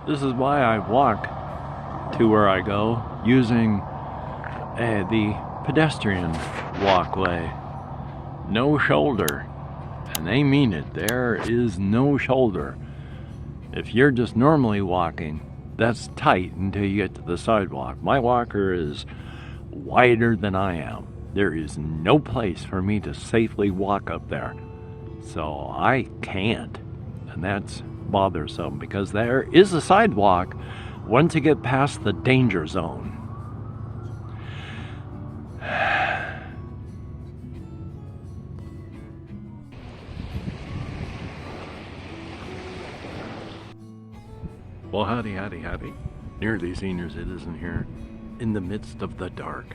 This is why I walk to where I go using the pedestrian walkway. No shoulder. And they mean it. There is no shoulder. If you're just normally walking, that's tight until you get to the sidewalk. My walker is wider than I am. There is no place for me to safely walk up there. So I can't. And that's bothersome because there is a sidewalk once you get past the danger zone. Well, howdy, howdy, howdy. Nearly senior citizen here in the midst of the dark.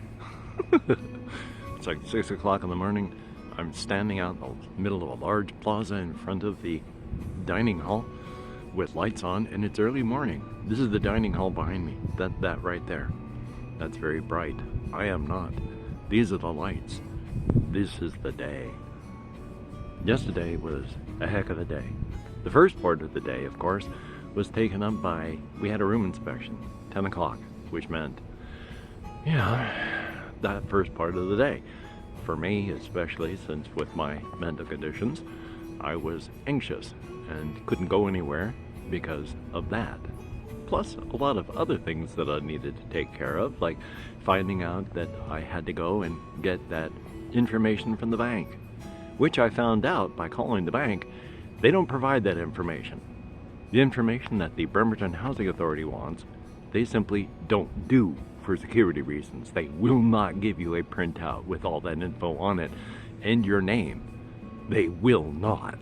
It's like 6 o'clock in the morning. I'm standing out in the middle of a large plaza in front of the dining hall with lights on, and it's early morning. This is the dining hall behind me. That right there. That's very bright. I am not. These are the lights. This is the day. Yesterday was a heck of a day. The first part of the day, of course, was taken up by, we had a room inspection, 10 o'clock, which meant, that first part of the day. For me, especially since with my mental conditions, I was anxious and couldn't go anywhere because of that. Plus a lot of other things that I needed to take care of, like finding out that I had to go and get that information from the bank, which I found out by calling the bank. They don't provide that information. The information that the Bremerton Housing Authority wants, they simply don't do for security reasons. They will not give you a printout with all that info on it and your name. They will not.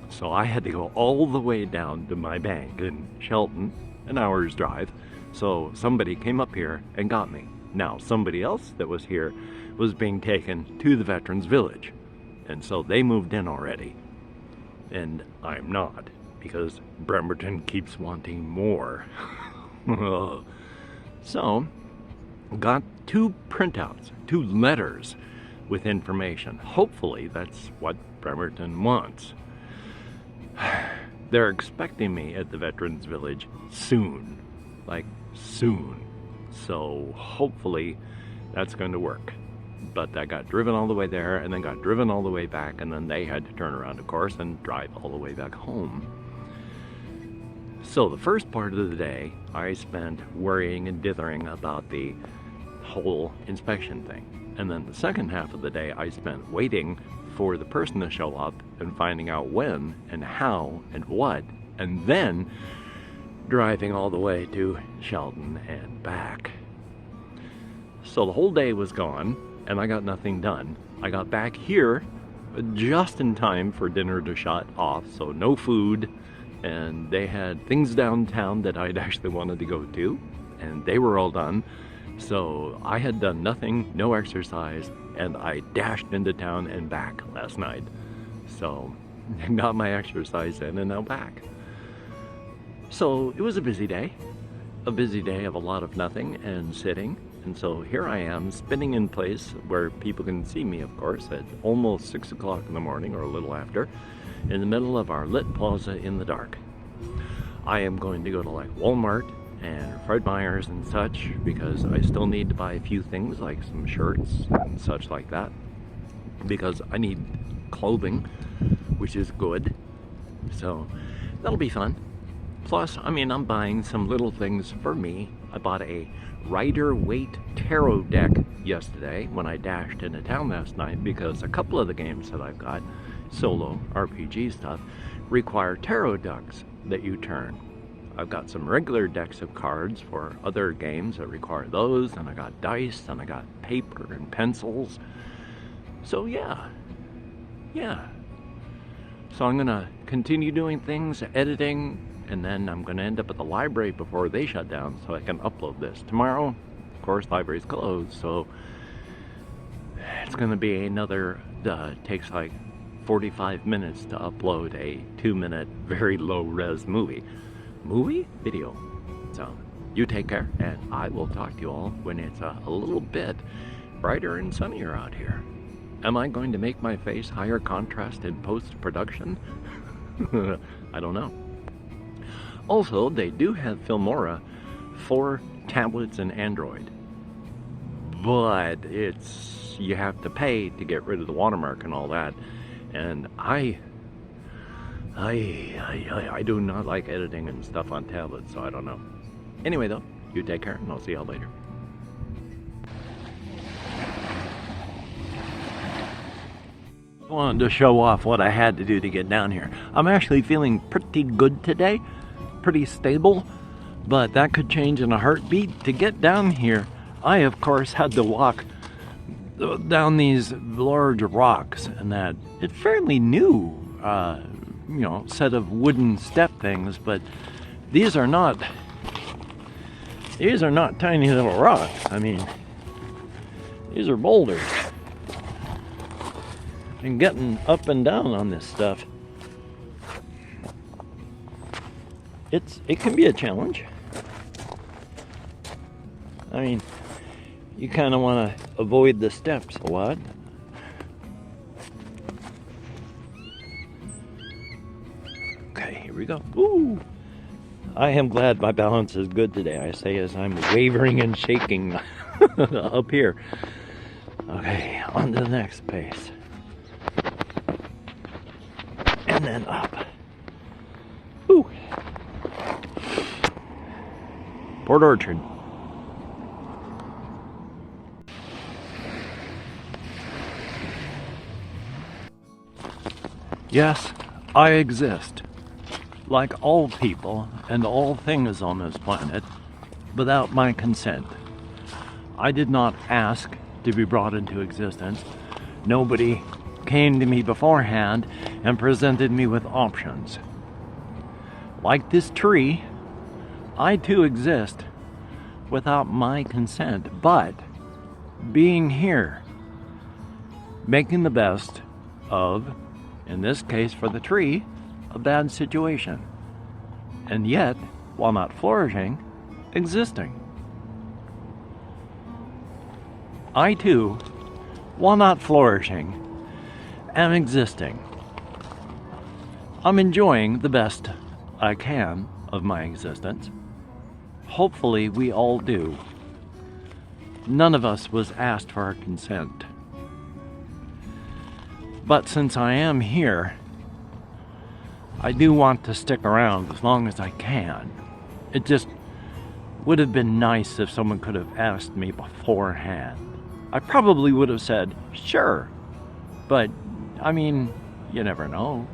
So I had to go all the way down to my bank in Shelton, an hour's drive. So somebody came up here and got me. Now somebody else that was here was being taken to the Veterans Village. And so they moved in already. And I'm not, because Bremerton keeps wanting more. So, got 2 printouts, 2 letters with information. Hopefully that's what Bremerton wants. They're expecting me at the Veterans Village soon. Like, soon. So, hopefully that's going to work. But I got driven all the way there, and then got driven all the way back, and then they had to turn around, of course, and drive all the way back home. So the first part of the day, I spent worrying and dithering about the whole inspection thing. And then the second half of the day, I spent waiting for the person to show up and finding out when and how and what, and then driving all the way to Shelton and back. So the whole day was gone, and I got nothing done. I got back here just in time for dinner to shut off, so no food. And they had things downtown that I'd actually wanted to go to, and they were all done. So I had done nothing, no exercise, and I dashed into town and back last night. So I got my exercise in and now back. So it was a busy day of a lot of nothing and sitting. And so here I am, spinning in place where people can see me, of course, at almost 6 o'clock in the morning or a little after, in the middle of our lit plaza in the dark. I am going to go to like Walmart and Fred Meyer's and such, because I still need to buy a few things like some shirts and such like that, because I need clothing, which is good. So that'll be fun. Plus, I mean, I'm buying some little things for me. I bought a Rider-Waite tarot deck yesterday when I dashed into town last night, because a couple of the games that I've got, solo RPG stuff, require tarot decks that you turn. I've got some regular decks of cards for other games that require those, and I got dice, and I got paper and pencils. So yeah. So I'm gonna continue doing things, editing, and then I'm gonna end up at the library before they shut down so I can upload this. Tomorrow, of course, library's closed, so it's gonna be another, takes like 45 minutes to upload a 2-minute, very low-res video. So, you take care, and I will talk to you all when it's a little bit brighter and sunnier out here. Am I going to make my face higher contrast in post-production? I don't know. Also, they do have Filmora for tablets and Android, but you have to pay to get rid of the watermark and all that, and I do not like editing and stuff on tablets, so I don't know. Anyway though, you take care and I'll see y'all later. Wanted to show off what I had to do to get down here. I'm actually feeling pretty good today, pretty stable, but that could change in a heartbeat. To get down here, I of course had to walk down these large rocks, and that it's fairly new, set of wooden step things, but these are not tiny little rocks. I mean, these are boulders. And getting up and down on this stuff, it can be a challenge. I mean, you kind of want to avoid the steps a lot. Okay, here we go. Ooh! I am glad my balance is good today, I say as I'm wavering and shaking up here. Okay, on to the next pace. And then up. Ooh! Port Orchard. Yes, I exist, like all people and all things on this planet, without my consent. I did not ask to be brought into existence. Nobody came to me beforehand and presented me with options. Like this tree, I too exist without my consent, but being here, making the best of, in this case for the tree, a bad situation. And yet, while not flourishing, existing. I too, while not flourishing, am existing. I'm enjoying the best I can of my existence. Hopefully we all do. None of us was asked for our consent. But since I am here, I do want to stick around as long as I can. It just would have been nice if someone could have asked me beforehand. I probably would have said, sure. But, I mean, you never know.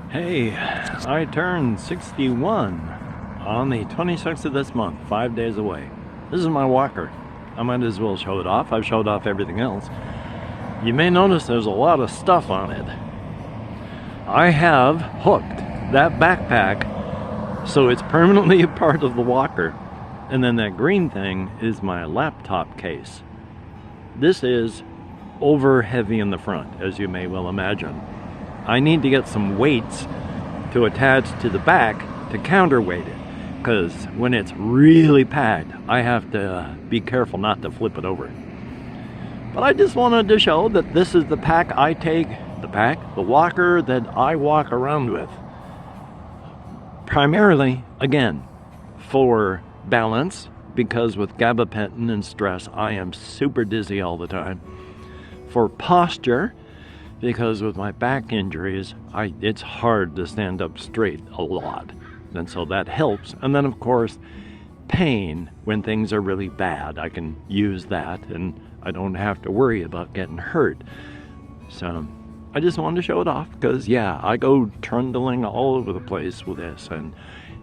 Hey, I turned 61 on the 26th of this month, 5 days away. This is my walker. I might as well show it off. I've showed off everything else. You may notice there's a lot of stuff on it. I have hooked that backpack so it's permanently a part of the walker. And then that green thing is my laptop case. This is over heavy in the front, as you may well imagine. I need to get some weights to attach to the back to counterweight it, because when it's really packed, I have to be careful not to flip it over. But I just wanted to show that this is the pack I take, the walker that I walk around with. Primarily, again, for balance, because with gabapentin and stress, I am super dizzy all the time. For posture, because with my back injuries, it's hard to stand up straight a lot. And so that helps. And then of course, pain, when things are really bad, I can use that and I don't have to worry about getting hurt. So I just wanted to show it off because yeah, I go trundling all over the place with this. And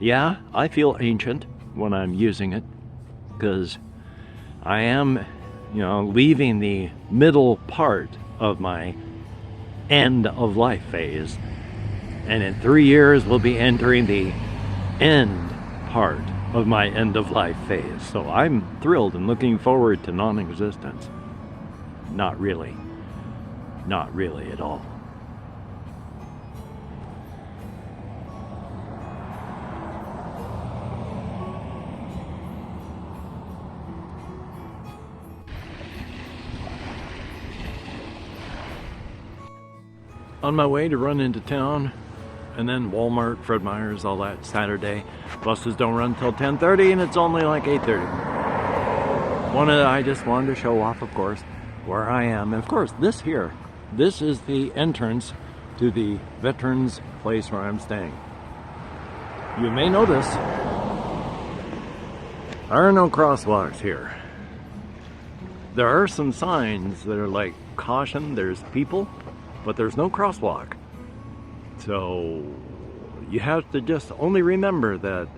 yeah, I feel ancient when I'm using it because I am, leaving the middle part of my end of life phase, and in 3 years we'll be entering the end part of my end of life phase. So I'm thrilled and looking forward to non-existence. Not really at all. on my way to run into town, and then Walmart, Fred Meyer's, all that Saturday. Buses don't run till 10:30, and it's only like 8:30. I just wanted to show off, of course, where I am. And of course, this is the entrance to the veterans place where I'm staying. You may notice there are no crosswalks here. There are some signs that are like caution, there's people, but there's no crosswalk. So you have to just only remember that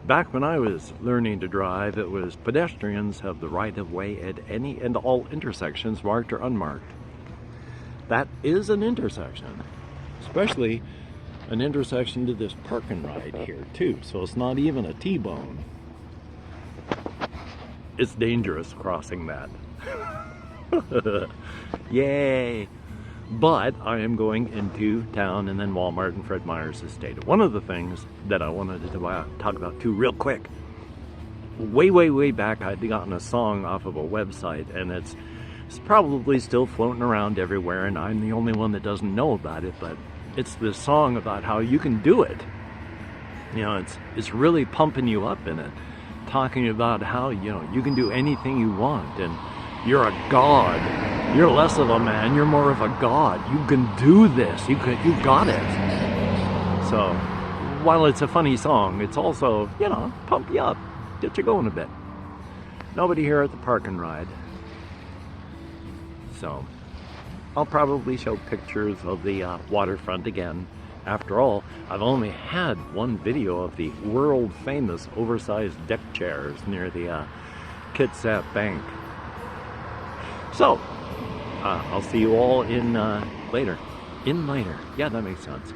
back when I was learning to drive, it was pedestrians have the right of way at any and all intersections, marked or unmarked. That is an intersection, especially an intersection to this park and ride here too. So it's not even a T-bone. It's dangerous crossing that. Yay! But I am going into town and then Walmart and Fred Meyer's estate. One of the things that I wanted to talk about too real quick. Way back I'd gotten a song off of a website, and it's probably still floating around everywhere, and I'm the only one that doesn't know about it, but it's this song about how you can do it. You know, it's really pumping you up in it. Talking about how, you know, you can do anything you want, and you're a god. You're less of a man, you're more of a god. You can do this. You got it. So, while it's a funny song, it's also, you know, pump you up, get you going a bit. Nobody here at the park and ride. So, I'll probably show pictures of the waterfront again. After all, I've only had one video of the world famous oversized deck chairs near the Kitsap Bank. So, I'll see you all in later. Yeah, that makes sense.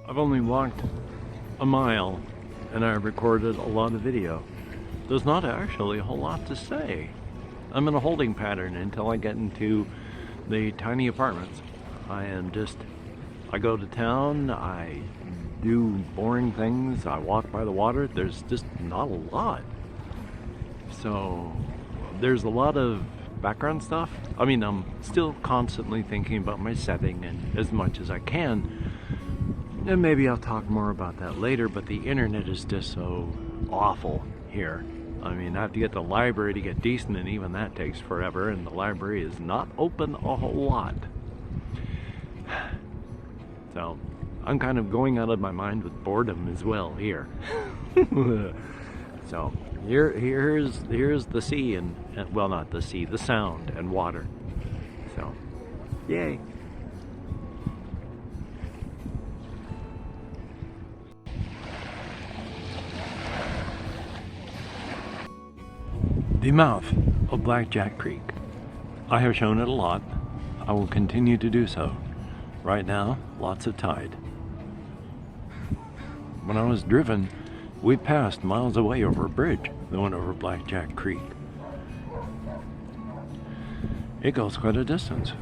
I've only walked a mile and I've recorded a lot of video. There's not actually a whole lot to say. I'm in a holding pattern until I get into the tiny apartments. I go to town, I do boring things, I walk by the water. There's just not a lot. So there's a lot of background stuff. I mean, I'm still constantly thinking about my setting and as much as I can. And maybe I'll talk more about that later, but the internet is just so awful here. I mean, I have to get the library to get decent, and even that takes forever, and the library is not open a whole lot. So I'm kind of going out of my mind with boredom as well here. So here's the sea and well, not the sea, the sound and water. So yay. The mouth of Blackjack Creek. I have shown it a lot. I will continue to do so. Right now, lots of tide. When I was driven, we passed miles away over a bridge that went over Blackjack Creek. It goes quite a distance.